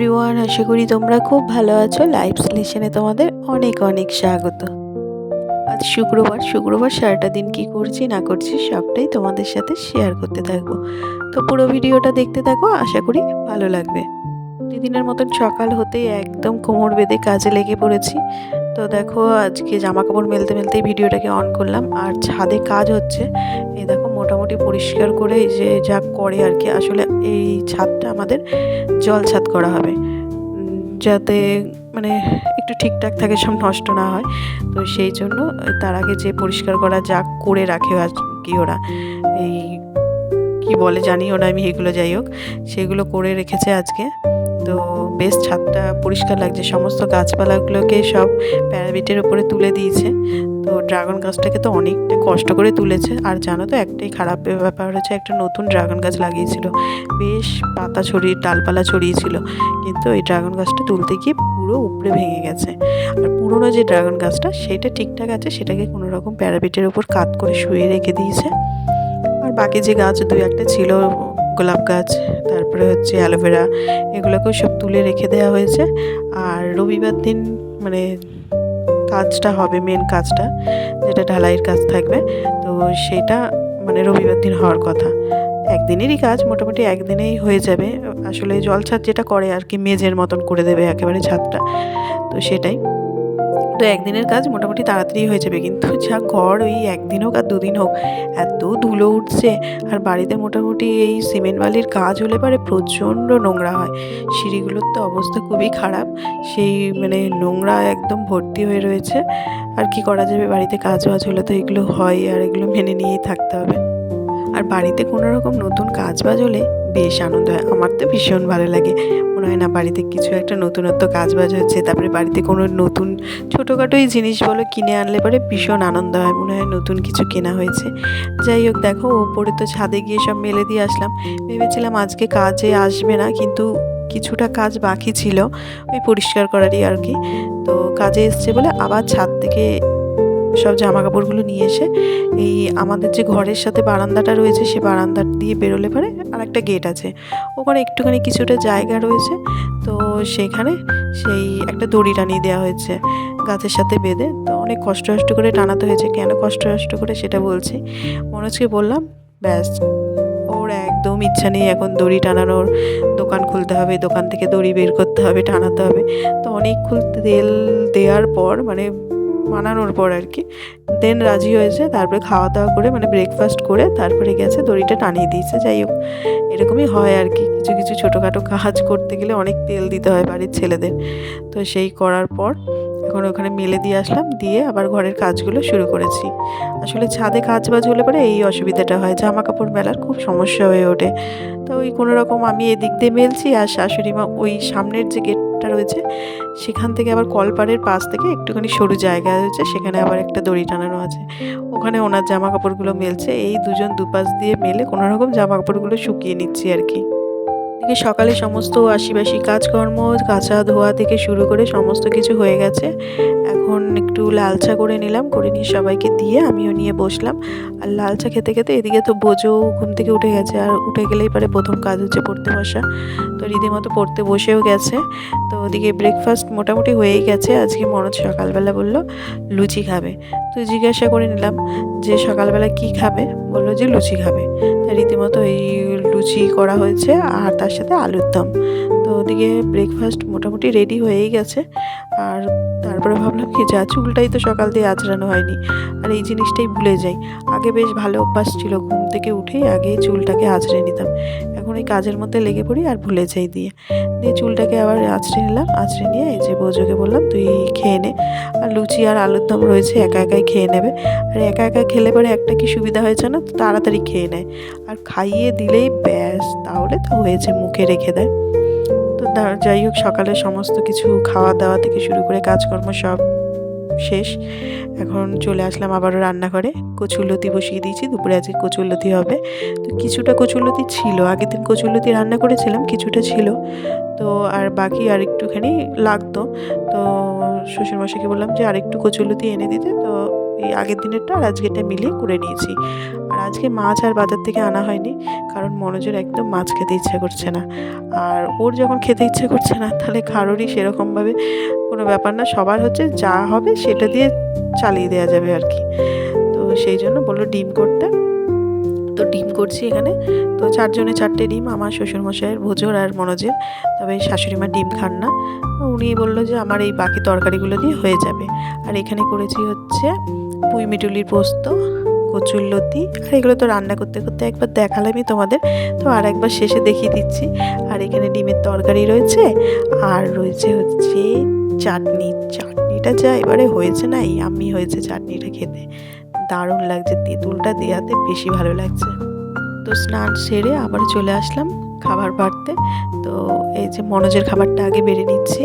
Everyone, আশা করি তোমরা খুব ভালো আছো। লাইফ স্লেশনে তোমাদের অনেক অনেক স্বাগত। আজ শুক্রবার সারাটা দিন কি করছি না করছি সবটাই তোমাদের সাথে শেয়ার করতে থাকবো। তো পুরো ভিডিওটা দেখতে থাকো, আশা করি ভালো লাগবে। প্রতিদিনের মতন সকাল হতেই একদম কোমর বেঁধে কাজে লেগে পড়েছি। তো দেখো, আজকে জামা কাপড় মেলতে মেলতেই ভিডিওটাকে অন করলাম, আর ছাদে কাজ হচ্ছে। এই দেখো, মোটামুটি পরিষ্কার করে এই যে যা করে আর কি, আসলে এই ছাদটা আমাদের জল ছাদ করা হবে, যাতে মানে একটু ঠিকঠাক থাকে, সব নষ্ট না হয়। তো সেই জন্য তার আগে যে পরিষ্কার করা যা করে রাখে আর কি, ওরা এই কি বলে জানিও না আমি এগুলো, যাই হোক সেগুলো করে রেখেছে আজকে। তো বেশ ছাদটা পরিষ্কার লাগছে, সমস্ত গাছপালাগুলোকে সব প্যারাবিটের উপরে তুলে দিয়েছে। তো ড্রাগন গাছটাকে তো অনেকটা কষ্ট করে তুলেছে। আর জানো তো, একটাই খারাপ ব্যাপার হচ্ছে, একটা নতুন ড্রাগন গাছ লাগিয়েছিল, বেশ পাতা ছড়িয়ে ডালপালা ছড়িয়েছিল, কিন্তু এই ড্রাগন গাছটা তুলতে গিয়ে পুরো উপড়ে ভেঙে গেছে। আর পুরোনো যে ড্রাগন গাছটা সেটা ঠিকঠাক আছে, সেটাকে কোনো রকম প্যারাবিটের উপর কাত করে শুয়ে রেখে দিয়েছে। আর বাকি যে গাছ দুই একটা ছিল, গোলাপ গাছ, তারপরে হচ্ছে অ্যালোভেরা, এগুলোকেও সব তুলে রেখে দেওয়া হয়েছে। আর রবিবার দিন মানে কাজটা হবে, মেন কাজটা যেটা ঢালাইয়ের কাজ থাকবে, তো সেটা মানে রবিবার দিন হওয়ার কথা। একদিনেরই কাজ, মোটামুটি একদিনেই হয়ে যাবে। আসলে জল ছাদ যেটা করে আর কি, মেঝের মতন করে দেবে একেবারে ছাদটা, তো সেটাই। তো একদিনের কাজ মোটামুটি তাড়াতাড়ি হয়ে যাবে, কিন্তু যা ঘর ওই একদিন হোক আর দুদিন হোক, এত ধুলো উঠছে। আর বাড়িতে মোটামুটি এই সিমেন্ট বালির কাজ হলে পরে প্রচণ্ড নোংরা হয়, সিঁড়িগুলোর তো অবস্থা খুবই খারাপ, সেই মানে নোংরা একদম ভর্তি হয়ে রয়েছে। আর কি করা যাবে, বাড়িতে কাজ বাজ হলে তো এগুলো হয়, আর এগুলো মেনে নিয়েই থাকতে হবে। আর বাড়িতে কোনো রকম নতুন কাজ বাজ হলে বেশ আনন্দ হয়, আমার তো ভীষণ ভালো লাগে। মনে হয় না বাড়িতে কিছু একটা নতুনত্ব কাজ বাজ হচ্ছে, তারপরে বাড়িতে কোনো নতুন ছোটোখাটোই জিনিস বলো কিনে আনলে পরে ভীষণ আনন্দ হয়, মনে হয় নতুন কিছু কেনা হয়েছে। যাই হোক, দেখো ওপরে তো ছাদে গিয়ে সব মেলে দিয়ে আসলাম। ভেবেছিলাম আজকে কাজে আসবে না, কিন্তু কিছুটা কাজ বাকি ছিল ওই পরিষ্কার করারই আর কি। তো কাজে এসছে বলে আবার ছাদ থেকে সব জামা কাপড়গুলো নিয়ে এসে এই আমাদের যে ঘরের সাথে বারান্দাটা রয়েছে, সে বারান্দা দিয়ে বেরোলে পরে আর একটা গেট আছে, ওখানে একটুখানি কিছুটা জায়গা রয়েছে। তো সেখানে সেই একটা দড়ি টানিয়ে দেওয়া হয়েছে গাছের সাথে বেঁধে। তো অনেক কষ্ট করে টানাতে হয়েছে, কেন কষ্ট করে সেটা বলছি। মনোজকে বললাম, ব্যাস ওর একদম ইচ্ছা নেই এখন দড়ি টানানোর, দোকান খুলতে হবে, দোকান থেকে দড়ি বের করতে হবে, টানাতে হবে। তো অনেকক্ষণ তেল দেওয়ার পর মানে বানানোর পর আর কি, দেন রাজি হয়েছে। তারপরে খাওয়া দাওয়া করে মানে ব্রেকফাস্ট করে তারপরে গেছে, দড়িটা টানিয়ে দিয়েছে। যাই হোক, এরকমই হয় আর কি, কিছু কিছু ছোটোখাটো কাজ করতে গেলে অনেক তেল দিতে হয় বাড়ির ছেলেদের। তো সেই করার পর এখন ওখানে মেলে দিয়ে আসলাম, দিয়ে আবার ঘরের কাজগুলো শুরু করেছি। আসলে ছাদে কাজ বাজ হলে পরে এই অসুবিধাটা হয়, জামা কাপড় মেলার খুব সমস্যা হয়ে ওঠে। তো ওই কোনো রকম আমি এদিক দিয়ে মেলছি, আর শাশুড়ি মা ওই সামনের যে গেটটা রয়েছে সেখান থেকে আবার কলপাড়ের পাশ থেকে একটুখানি সরু জায়গা রয়েছে, সেখানে আবার একটা দড়ি টানানো আছে, ওখানে ওনার জামা কাপড়গুলো মেলছে। এই দুজন দুপাশ দিয়ে মেলে কোনো রকম জামা কাপড়গুলো শুকিয়ে নিচ্ছি আর কি। এদিকে সকালে সমস্ত আশিবাসি কাজকর্ম, কাচা ধোয়া থেকে শুরু করে সমস্ত কিছু হয়ে গেছে। এখন একটু লাল চা করে নিলাম, করে নিয়ে সবাইকে দিয়ে আমিও নিয়ে বসলাম। আর লাল চা খেতে খেতে এদিকে তো বোঝো ঘুম থেকে উঠে গেছে, আর উঠে গেলেই পরে প্রথম কাজ হচ্ছে পড়তে বসা। তো রীতিমতো পড়তে বসেও গেছে। তো ওদিকে ব্রেকফাস্ট মোটামুটি হয়েই গেছে। আজকে মনোজ সকালবেলা বলল লুচি খাবে। তো জিজ্ঞাসা করে নিলাম যে সকালবেলা কি খাবে, বললো যে লুচি খাবে। তাই রীতিমতো এই লুচি করা হয়েছে, আর তার সাথে আলুর দম। তো ওদিকে ব্রেকফাস্ট মোটামুটি রেডি হয়েই গেছে। আর তারপরে ভাবলাম কি, যা চুলটাই তো সকাল দিয়ে আঁচড়ানো হয়নি, আর এই জিনিসটাই ভুলে যাই। আগে বেশ ভালো অভ্যাস ছিল, ঘুম থেকে উঠেই আগে চুলটাকে আঁচড়ে নিতাম। এখন এই কাজের মধ্যে লেগে পড়ি আর ভুলে যাই, দিয়ে চুলটাকে আবার আঁচড়ে নিলাম। আঁচড়ে নিয়ে এই যে বোঝোকে বললাম তুই খেয়ে নে, আর লুচি আর আলুর দম রয়েছে, একা একাই খেয়ে নেবে। আর একা একা খেলে পরে একটা কি সুবিধা হয়েছে না, তাড়াতাড়ি খেয়ে নেয়, আর খাইয়ে দিলেই ব্যাস, তাহলে তো হয়েছে, মুখে রেখে দেয়। তো যাই হোক, সকালে সমস্ত কিছু খাওয়া দাওয়া থেকে শুরু করে কাজকর্ম সব শেষ। এখন চলে আসলাম আবারও রান্নাঘরে, কচুরলতি বসিয়ে দিয়েছি, দুপুরে আজকে কচুরলতি হবে। তো কিছুটা কচুরলতি ছিল, আগের দিন কচুরলতি রান্না করেছিলাম, কিছুটা ছিল। তো আর বাকি আর একটুখানি লাগতো। তো শ্বশুরমশাইকে বললাম যে আরেকটু কচুরলতি এনে দিতে, তো এই আগের দিনেরটা আর আজকেরটা মিলিয়ে করে নিয়েছি। আর আজকে মাছ আর বাজার থেকে আনা হয়নি, কারণ মনোজের একদম মাছ খেতে ইচ্ছা করছে না। আর ওর যখন খেতে ইচ্ছে করছে না, তাহলে কারোরই সেরকমভাবে কোনো ব্যাপার না, সবার হচ্ছে যা হবে সেটা দিয়ে চালিয়ে দেওয়া যাবে আর কি। তো সেই জন্য বললো ডিম করতে, তো ডিম করছি এখানে। তো 4 জনে 4টে ডিম, আমার শ্বশুরমশাইয়ের, ভোজোর আর মনোজের। তবে শাশুড়ি মা ডিম খান না, উনি বললো যে আমার এই বাকি তরকারিগুলো দিয়ে হয়ে যাবে। আর এখানে করেছি হচ্ছে পুঁই মিটুলির পোস্ত, কচুরলতি, আর এগুলো তো রান্না করতে করতে একবার দেখালামই তোমাদের, তো আর একবার শেষে দেখিয়ে দিচ্ছি। আর এখানে ডিমের তরকারি রয়েছে, আর রয়েছে হচ্ছে চাটনিটা যা এবারে হয়েছে না, ইয়াম্মি হয়েছে চাটনিটা খেতে, দারুণ লাগছে, তেঁতুলটা দেওয়াতে বেশি ভালো লাগছে। তো স্নান সেরে আবার চলে আসলাম খাবার বাড়তে। তো এই যে মনোজের খাবারটা আগে বেড়ে নিচ্ছি,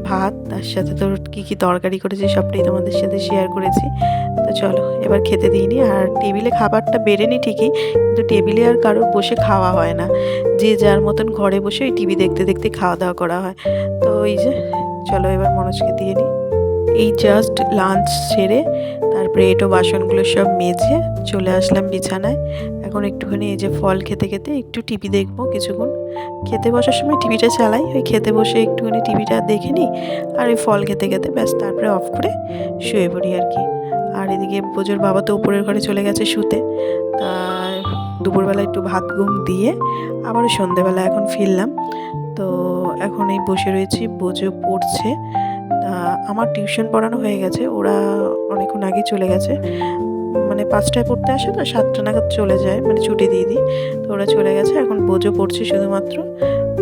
ভাত, তার সাথে তো কী কী তরকারি করেছি সবটাই তোমাদের সাথে শেয়ার করেছি। তো চলো এবার খেতে দিইনি। আর টেবিলে খাবারটা বেড়ে নি ঠিকই, কিন্তু টেবিলে আর কারোর বসে খাওয়া হয় না, যে যার মতন ঘরে বসে ওই টিভি দেখতে দেখতে খাওয়া দাওয়া করা হয়। তো এই যে চলো এবার মনোজকে দিয়ে নিই। এই জাস্ট লাঞ্চ সেরে তারপরে এটো বাসনগুলো সব মেজে চলে আসলাম বিছানায়। এখন একটুখানি এই যে ফল খেতে খেতে একটু টিভি দেখবো কিছুক্ষণ। খেতে বসার সময় টিভিটা চালাই, ওই খেতে বসে একটুখানি টিভিটা দেখে নিই, আর ওই ফল খেতে খেতে ব্যাস তারপরে অফ করে শুয়ে পড়ি আর কি। আর এদিকে বোজোর বাবা তো উপরের ঘরে চলে গেছে শুতে। তা দুপুরবেলা একটু ভাত ঘুম দিয়ে আবারও সন্ধেবেলা এখন ফিরলাম। তো এখন এই বসে রয়েছি, বোজো পড়ছে। তা আমার টিউশন পড়ানো হয়ে গেছে, ওরা অনেকক্ষণ আগে চলে গেছে, মানে 5টায় পড়তে আসে, তো 7টা নাগাদ চলে যায়, মানে ছুটি দিয়ে দিই। তো ওরা চলে গেছে, এখন বোঝো পড়ছে শুধুমাত্র,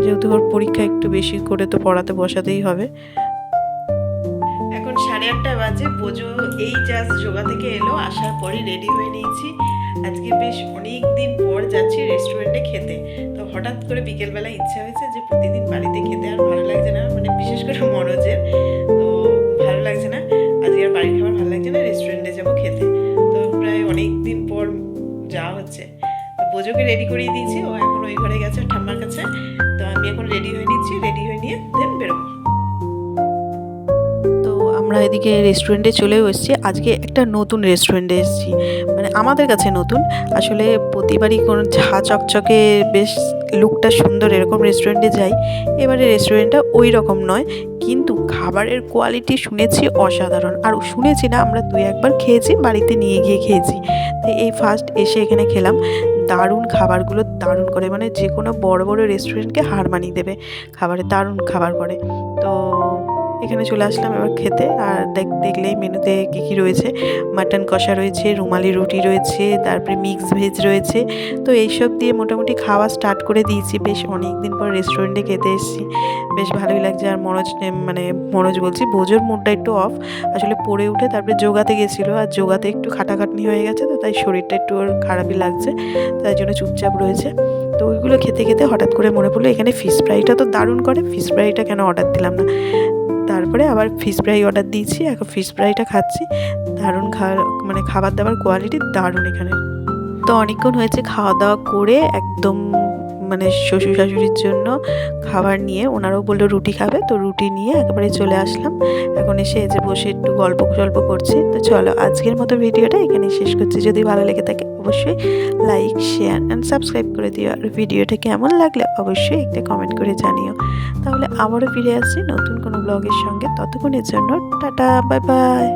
যেহেতু ওর পরীক্ষা একটু বেশি করে তো পড়াতে বসাতেই হবে। এখন 8:30 বাজে, বোঝো এই জাস্ট যোগা থেকে এলো, আসার পরই রেডি হয়ে নিয়েছি। আজকে বেশ অনেক দিন পর যাচ্ছি রেস্টুরেন্টে খেতে। তো হঠাৎ করে বিকেলবেলা ইচ্ছা হয়েছে যে প্রতিদিন বাড়িতে খেতে আর ভালো লাগছে না, মানে বিশেষ করে মনোজের তো ভালো লাগছে না, আজকে আর বাড়ির খাবার ভালো লাগছে না, রেস্টুরেন্টে যাবো খেতে। তো প্রায় অনেক দিন পর যাওয়া হচ্ছে। তো বোঝোকে রেডি করিয়ে দিয়েছি, ও এখন ওই ঘরে গেছে ঠাম্মার কাছে। তো আমি এখন রেডি হয়ে নিচ্ছি, রেডি হয়ে নিয়ে দেন বেরোবো। আমরা এদিকে রেস্টুরেন্টে চলেও এসেছি। আজকে একটা নতুন রেস্টুরেন্টে এসেছি, মানে আমাদের কাছে নতুন, আসলে প্রতিবারই কোনো ঝা চকচকে বেশ লুকটা সুন্দর এরকম রেস্টুরেন্টে যাই। এবারে রেস্টুরেন্টটা ওই রকম নয়, কিন্তু খাবারের কোয়ালিটি শুনেছি অসাধারণ। আর শুনেছি না, আমরা 2-1বার খেয়েছি, বাড়িতে নিয়ে গিয়ে খেয়েছি। তো এই ফার্স্ট এসে এখানে খেলাম, দারুণ খাবারগুলো, দারুণ করে, মানে যে কোনো বড় বড় রেস্টুরেন্টকে হার মানিয়ে দেবে খাবারে, দারুণ খাবার করে। তো এখানে চলে আসলাম এবার খেতে। আর দেখলেই মেনুতে কী কী রয়েছে, মাটন কষা রয়েছে, রুমালি রুটি রয়েছে, তারপরে মিক্স ভেজ রয়েছে। তো এইসব দিয়ে মোটামুটি খাওয়া স্টার্ট করে দিয়েছি। বেশ অনেক দিন পর রেস্টুরেন্টে খেতে এসেছি, বেশ ভালোই লাগছে। আর মনোজ বলছি, বোঝোর মুডটা একটু অফ, আসলে পড়ে উঠে তারপরে যোগাতে গেছিলো, আর যোগাতে একটু খাটাখাটনি হয়ে গেছে, তো তাই শরীরটা একটু ওর খারাপই লাগছে, তাই জন্য চুপচাপ রয়েছে। তো ওইগুলো খেতে খেতে হঠাৎ করে মনে পড়লো এখানে ফিশ ফ্রাইটা তো দারুণ করে, ফিশ ফ্রাইটা কেন অর্ডার দিলাম না। তারপরে আবার ফিশ ফ্রাই অর্ডার দিয়েছি, এখন ফিশ ফ্রাইটা খাচ্ছি। দারুণ মানে খাবার দাবার কোয়ালিটি দারুণ এখানে। তো অনেকক্ষণ হয়েছে খাওয়া দাওয়া করে, একদম মানে শ্বশুর শাশুড়ির জন্য খাবার নিয়ে, ওনারাও বললো রুটি খাবে, তো রুটি নিয়ে একেবারে চলে আসলাম। এখন এসে এই যে বসে একটু গল্প করছি। তো চলো আজকের মতো ভিডিওটা এখানেই শেষ করছি। যদি ভালো লেগে থাকে অবশ্যই লাইক, শেয়ার অ্যান্ড সাবস্ক্রাইব করে দিও। আর ভিডিওটা কেমন লাগলে অবশ্যই একটা কমেন্ট করে জানিও। তাহলে আবারও ফিরে আসছি নতুন কোনো ব্লগের সঙ্গে, ততক্ষণের জন্য টাটা, বাই বাই।